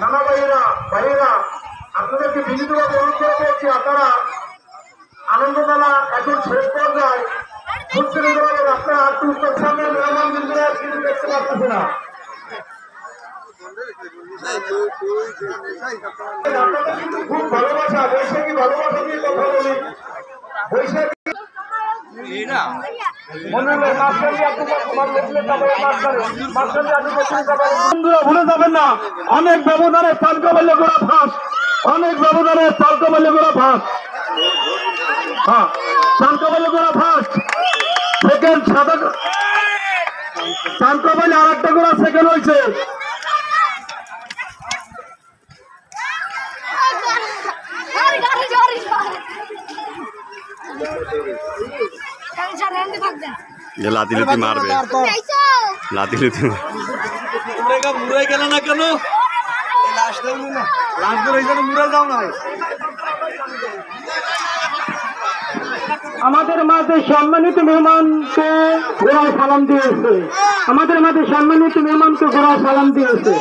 নানা ভাইয়েরা আপনাদেরকে বিনীতভাবে অনুরোধ করছি, আপনারা আনন্দমেলা এখন শেষ পর্যায়ে ঘুরতে পারবেন। আপনারা আর উত্তর সামনে মেহমান বিন্দুরা কিন্তু দেখতে পাচ্ছেন না। খুব ভালোবাসা, বৈশাখী ভালোবাসা দিয়ে কথা বলি। বৈশাখী ভুলে যাবেন না, অনেক ব্যবধানে তালকাবাল্য করা ফাঁস, অনেক ব্যবধানে তালকাবাল্য করা ফাঁস। হ্যাঁ, তালকাবাল্য করা ফাঁস। সেকেন্ড সাদা তালকাবাল্য আর একটা করা সেকেন্ড হয়েছে। লাতিলুতি মারবে, লাতিলুতি মুড়ে গেল না কেন? মুড়ে যাও না। আমাদের মাঝে সম্মানিত মেহমানকে ঘোড়ায় সালাম দিয়েছে, আমাদের মাঝে সম্মানিত মেহমানকে ঘোড়ায় সালাম দিয়েছে।